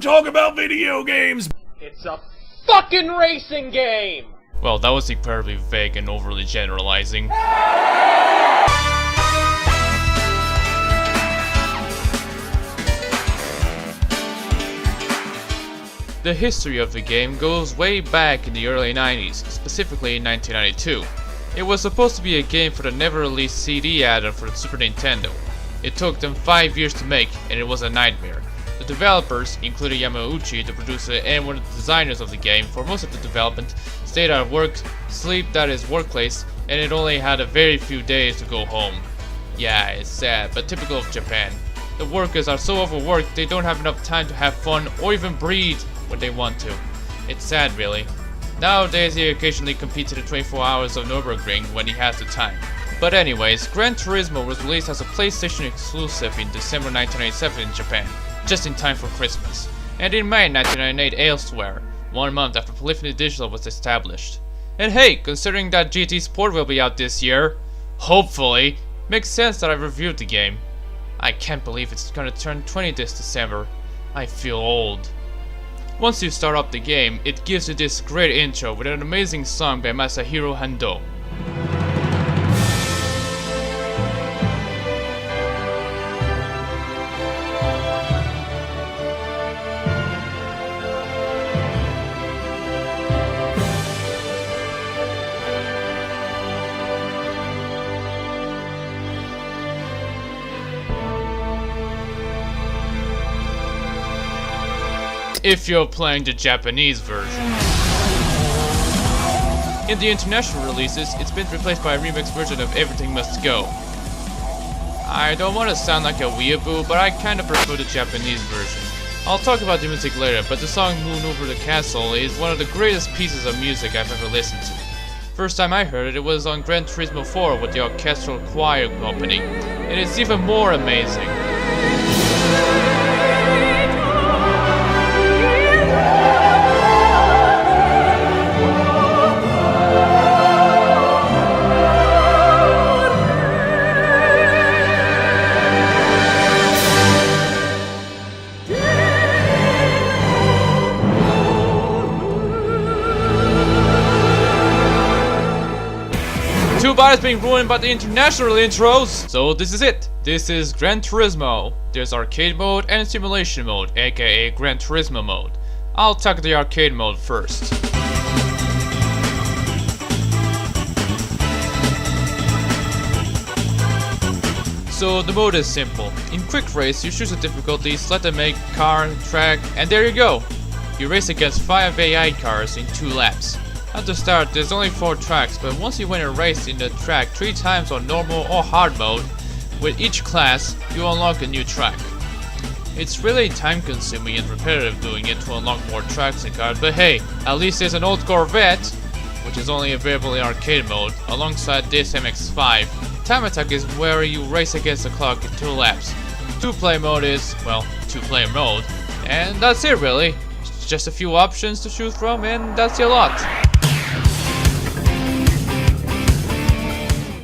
talk about video games! It's a fucking racing game! Well, that was incredibly vague and overly generalizing. The history of the game goes way back in the early 90s, specifically in 1992. It was supposed to be a game for the never-released CD add-on for the Super Nintendo. It took them 5 years to make, and it was a nightmare. The developers, including Yamauchi, the producer and one of the designers of the game, for most of the development, stayed out of work, slept at his workplace, and it only had a very few days to go home. Yeah, it's sad, but typical of Japan. The workers are so overworked they don't have enough time to have fun or even breathe when they want to. It's sad, really. Nowadays he occasionally competes in the 24 hours of Nürburgring when he has the time. But anyways, Gran Turismo was released as a PlayStation exclusive in December 1997 in Japan, just in time for Christmas, and in May 1998 elsewhere, 1 month after Polyphony Digital was established. And hey, considering that GT Sport will be out this year, hopefully, makes sense that I reviewed the game. I can't believe it's gonna turn 20 this December. I feel old. Once you start up the game, it gives you this great intro with an amazing song by Masahiro Hando. If you're playing the Japanese version. In the international releases, it's been replaced by a remix version of Everything Must Go. I don't want to sound like a weeaboo, but I kinda prefer the Japanese version. I'll talk about the music later, but the song Moon Over the Castle is one of the greatest pieces of music I've ever listened to. First time I heard it, it was on Gran Turismo 4 with the orchestral choir opening, and it's even more amazing. Too bad it's being ruined by the international intros. So this is it. This is Gran Turismo. There's arcade mode and simulation mode, aka Gran Turismo mode. I'll tackle the arcade mode first. So the mode is simple. In quick race, you choose the difficulty, select the make, car, track, and there you go. You race against 5 AI cars in 2 laps. At the start, there's only 4 tracks, but once you win a race in the track 3 times on normal or hard mode, with each class, you unlock a new track. It's really time consuming and repetitive doing it to unlock more tracks and cars, but hey, at least there's an old Corvette, which is only available in arcade mode, alongside this MX-5. Time attack is where you race against the clock in 2 laps. 2-player mode is, well, 2-player mode, and that's it really. Just a few options to choose from, and that's a lot.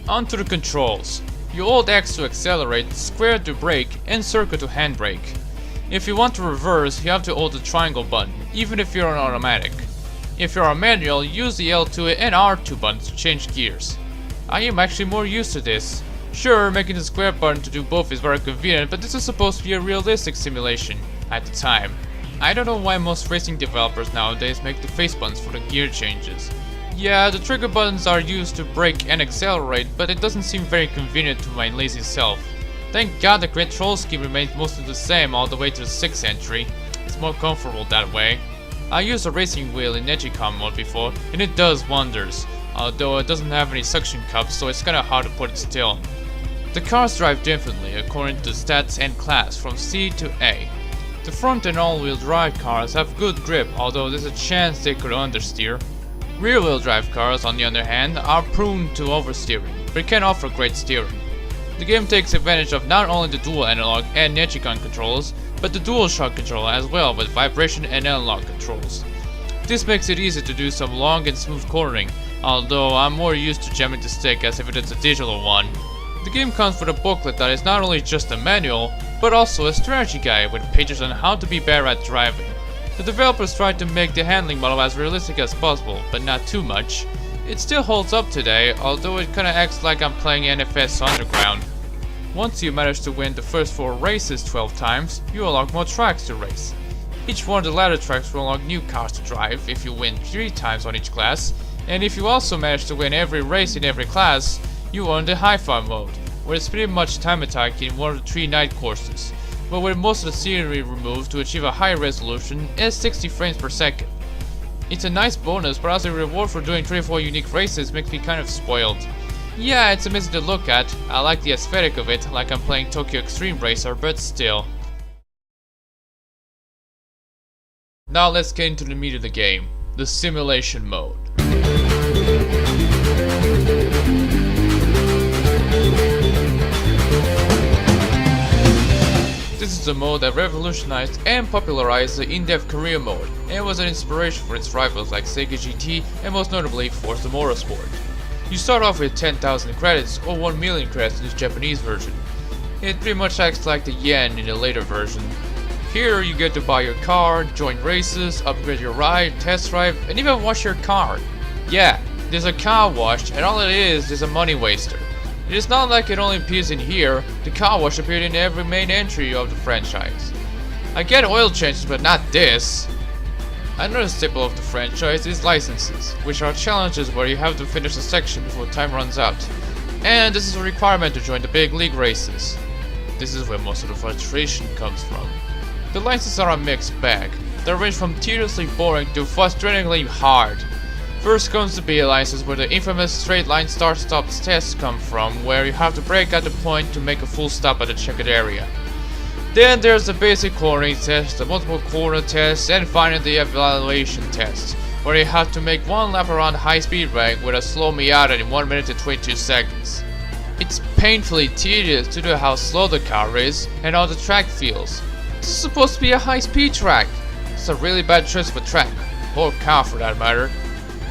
Onto the controls. You hold X to accelerate, square to brake, and circle to handbrake. If you want to reverse, you have to hold the triangle button, even if you're on automatic. If you're on manual, use the L2 and R2 buttons to change gears. I am actually more used to this. Sure, making the square button to do both is very convenient, but this is supposed to be a realistic simulation at the time. I don't know why most racing developers nowadays make the face buttons for the gear changes. Yeah, the trigger buttons are used to brake and accelerate, but it doesn't seem very convenient to my lazy self. Thank God the control scheme remains mostly the same all the way to the 6th entry. It's more comfortable that way. I used a racing wheel in Negicom mode before, and it does wonders, although it doesn't have any suction cups, so it's kinda hard to put it still. The cars drive differently according to stats and class from C to A. The front and all-wheel drive cars have good grip, although there's a chance they could understeer. Rear-wheel drive cars, on the other hand, are prone to oversteering, but can offer great steering. The game takes advantage of not only the dual analog and Negicon controls, but the DualShock controller as well with vibration and analog controls. This makes it easy to do some long and smooth cornering, although I'm more used to jamming the stick as if it is a digital one. The game comes with a booklet that is not only just a manual, but also a strategy guide with pages on how to be better at driving. The developers tried to make the handling model as realistic as possible, but not too much. It still holds up today, although it kinda acts like I'm playing NFS Underground. Once you manage to win the first 4 races 12 times, you unlock more tracks to race. Each one of the latter tracks will unlock new cars to drive if you win 3 times on each class, and if you also manage to win every race in every class, you earn the Hi-Fi mode, where it's pretty much time attack in one of the 3 night courses, but with most of the scenery removed to achieve a higher resolution at 60 frames per second. It's a nice bonus, but as a reward for doing 3 or 4 unique races makes me kind of spoiled. Yeah, it's amazing to look at, I like the aesthetic of it, like I'm playing Tokyo Extreme Racer, but still. Now let's get into the meat of the game, the simulation mode. This is a mode that revolutionized and popularized the in-depth career mode, and was an inspiration for its rivals like Sega GT and most notably Forza Motorsport. You start off with 10,000 credits or 1 million credits in the Japanese version. It pretty much acts like the yen in the later version. Here you get to buy your car, join races, upgrade your ride, test drive, and even wash your car. Yeah, there's a car wash, and all it is a money waster. It is not like it only appears in here, the car wash appeared in every main entry of the franchise. I get oil changes, but not this. Another staple of the franchise is licenses, which are challenges where you have to finish a section before time runs out. And this is a requirement to join the big league races. This is where most of the frustration comes from. The licenses are a mixed bag. They range from tediously boring to frustratingly hard. First comes the B license, where the infamous straight line start-stop tests come from, where you have to brake at the point to make a full stop at the checkered area. Then there's the basic cornering test, the multiple corner test, and finally the evaluation test, where you have to make 1 lap around the high-speed rank with a slow Miata in 1 minute and 22 seconds. It's painfully tedious due to how slow the car is and how the track feels. This is supposed to be a high-speed track. It's a really bad choice of a track, or car for that matter.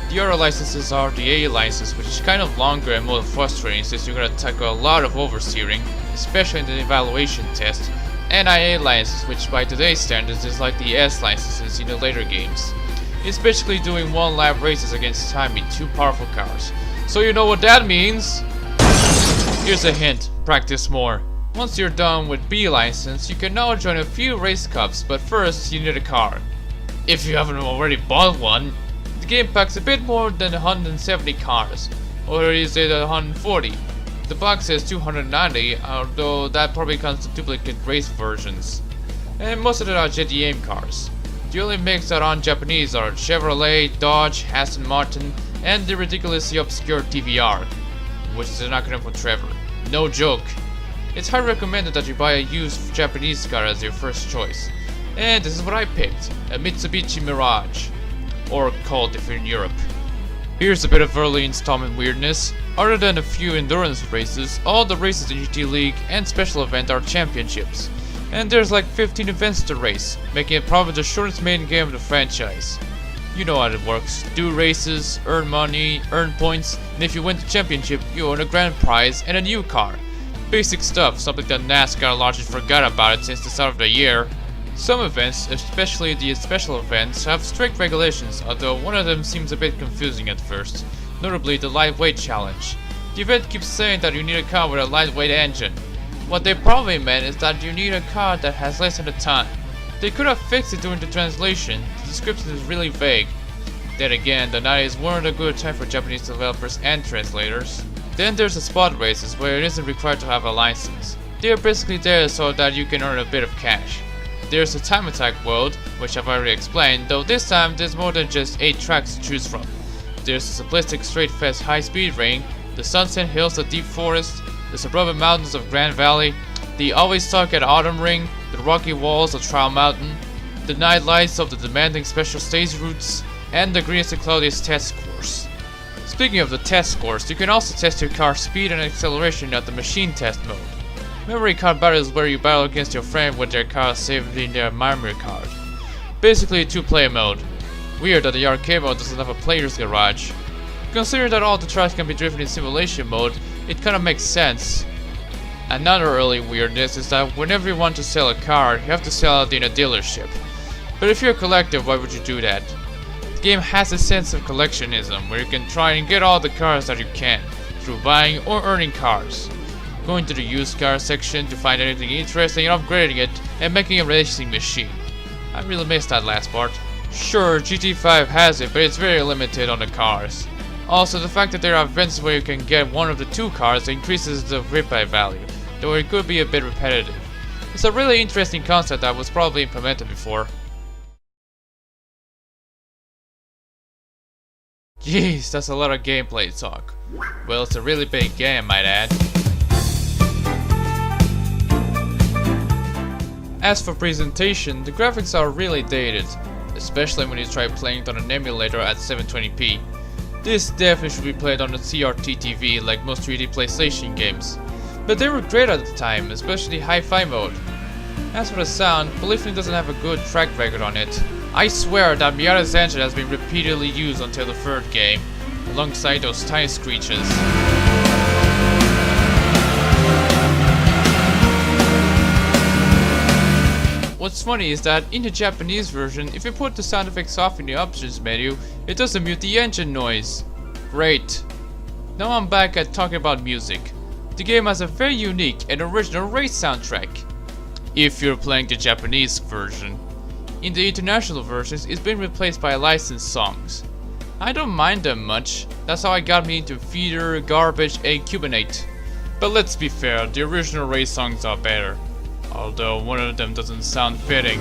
The other licenses are the A license, which is kind of longer and more frustrating since you're gonna tackle a lot of oversteering, especially in the evaluation test, and IA license, which by today's standards is like the S licenses in the later games. It's basically doing 1 lap races against time in 2 powerful cars. So you know what that means? Here's a hint, practice more. Once you're done with B license, you can now join a few race cups, but first you need a car. If you haven't already bought one, the game packs a bit more than 170 cars, or is it 140? The box says 290, although that probably comes to duplicate race versions. And most of them are JDM cars. The only makes that aren't Japanese are Chevrolet, Dodge, Aston Martin, and the ridiculously obscure TVR, which is an acronym for Trevor. No joke. It's highly recommended that you buy a used Japanese car as your first choice. And this is what I picked, a Mitsubishi Mirage, or Colt if you're in Europe. Here's a bit of early installment weirdness. Other than a few endurance races, all the races in GT League and special event are championships. And there's like 15 events to race, making it probably the shortest main game of the franchise. You know how it works, do races, earn money, earn points, and if you win the championship, you earn a grand prize and a new car. Basic stuff, something that NASCAR largely forgot about it since the start of the year. Some events, especially the special events, have strict regulations, although one of them seems a bit confusing at first, notably the lightweight challenge. The event keeps saying that you need a car with a lightweight engine. What they probably meant is that you need a car that has less than a ton. They could have fixed it during the translation, the description is really vague. Then again, the 90s weren't a good time for Japanese developers and translators. Then there's the spot races, where it isn't required to have a license. They are basically there so that you can earn a bit of cash. There's the time attack world, which I've already explained, though this time there's more than just 8 tracks to choose from. There's the simplistic straight fast high speed ring, the sunset hills of deep forest, the suburban mountains of Grand Valley, the always stuck at autumn ring, the rocky walls of Trial Mountain, the night lights of the demanding special stage routes, and the greenest and cloudiest test course. Speaking of the test course, you can also test your car's speed and acceleration at the machine test mode. Memory card battle is where you battle against your friend with their car saved in their memory card. Basically a 2-player mode. Weird that the arcade mode doesn't have a player's garage. Considering that all the tracks can be driven in simulation mode, it kinda makes sense. Another early weirdness is that whenever you want to sell a car, you have to sell it in a dealership. But if you're a collector, why would you do that? The game has a sense of collectionism where you can try and get all the cars that you can through buying or earning cars. Going to the used car section to find anything interesting and upgrading it and making a racing machine. I really missed that last part. Sure, GT5 has it, but it's very limited on the cars. Also, the fact that there are events where you can get one of the two cars increases the replay value, though it could be a bit repetitive. It's a really interesting concept that was probably implemented before. Jeez, that's a lot of gameplay talk. Well, it's a really big game, might add. As for presentation, the graphics are really dated, especially when you try playing it on an emulator at 720p. This definitely should be played on a CRT TV like most 3D PlayStation games, but they were great at the time, especially Hi-Fi mode. As for the sound, believe me, doesn't have a good track record on it. I swear that Miata's engine has been repeatedly used until the third game, alongside those tiny screeches. What's funny is that in the Japanese version, if you put the sound effects off in the options menu, it doesn't mute the engine noise. Great. Now I'm back at talking about music. The game has a very unique and original race soundtrack, if you're playing the Japanese version. In the international versions, it's been replaced by licensed songs. I don't mind them much, that's how I got me into Feeder, Garbage and Cubanate. But let's be fair, the original race songs are better. Although one of them doesn't sound fitting.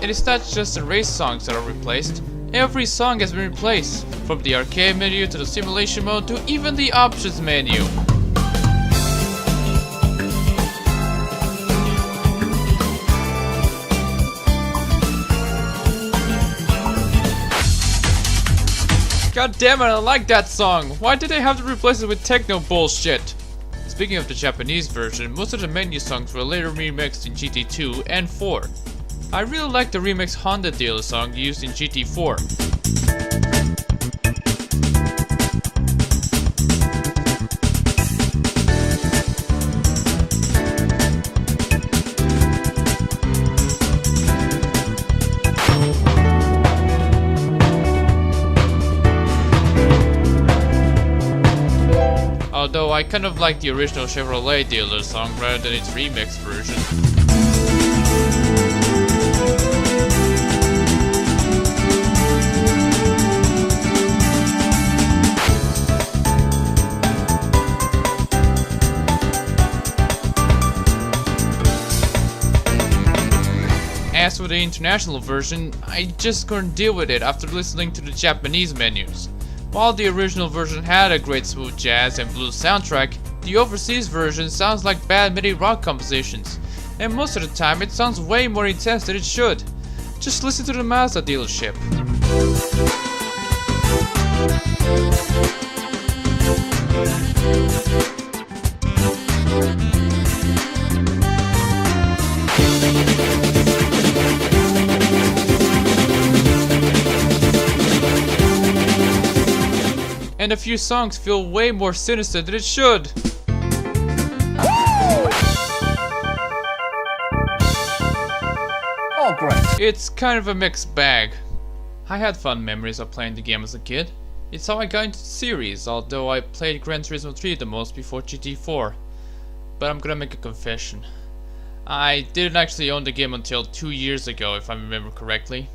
And it's not just the race songs that are replaced, every song has been replaced, from the arcade menu to the simulation mode to even the options menu. God damn it, I like that song! Why did they have to replace it with techno bullshit? Speaking of the Japanese version, most of the menu songs were later remixed in GT2 and 4. I really like the remix Honda dealer song used in GT4. Although I kind of like the original Chevrolet dealer song rather than its remix version. As for the international version, I just couldn't deal with it after listening to the Japanese menus. While the original version had a great smooth jazz and blues soundtrack, the overseas version sounds like bad MIDI rock compositions, and most of the time it sounds way more intense than it should. Just listen to the Mazda dealership. And a few songs feel way more sinister than it should. Oh, great. It's kind of a mixed bag. I had fun memories of playing the game as a kid. It's how I got into the series, although I played Gran Turismo 3 the most before GT4. But I'm gonna make a confession. I didn't actually own the game until 2 years ago, if I remember correctly.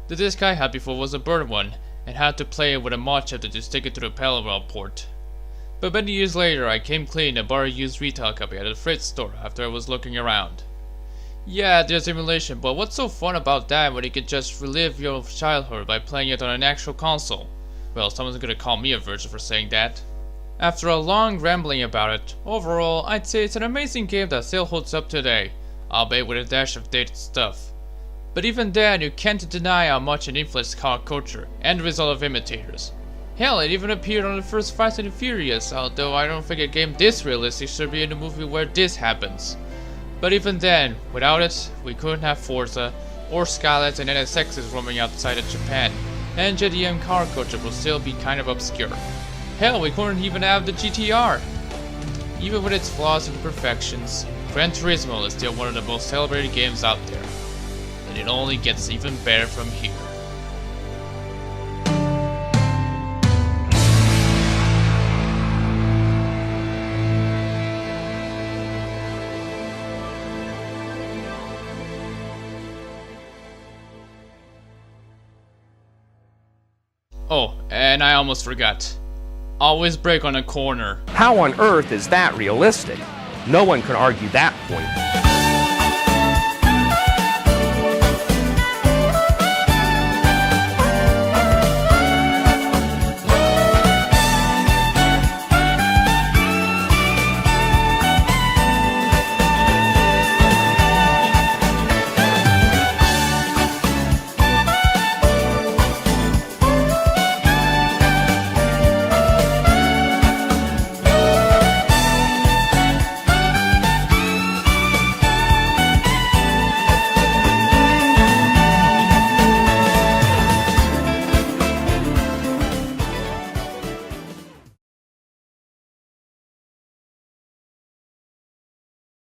The disc I had before was a burnt one, and had to play it with a mod chapter to stick it to the parallel port. But many years later I came clean and bought a used retail copy at a thrift store after I was looking around. Yeah, there's emulation, but what's so fun about that when you can just relive your childhood by playing it on an actual console? Well, someone's gonna call me a virgin for saying that. After a long rambling about it, overall I'd say it's an amazing game that still holds up today, albeit with a dash of dated stuff. But even then, you can't deny how much it influenced car culture and the result of imitators. Hell, it even appeared on the first Fast and the Furious, although I don't think a game this realistic should be in a movie where this happens. But even then, without it, we couldn't have Forza, or Scarlet and NSXs roaming outside of Japan, and JDM car culture will still be kind of obscure. Hell, we couldn't even have the GTR. Even with its flaws and imperfections, Gran Turismo is still one of the most celebrated games out there, and it only gets even better from here. Oh, and I almost forgot. Always brake on a corner. How on earth is that realistic? No one can argue that point.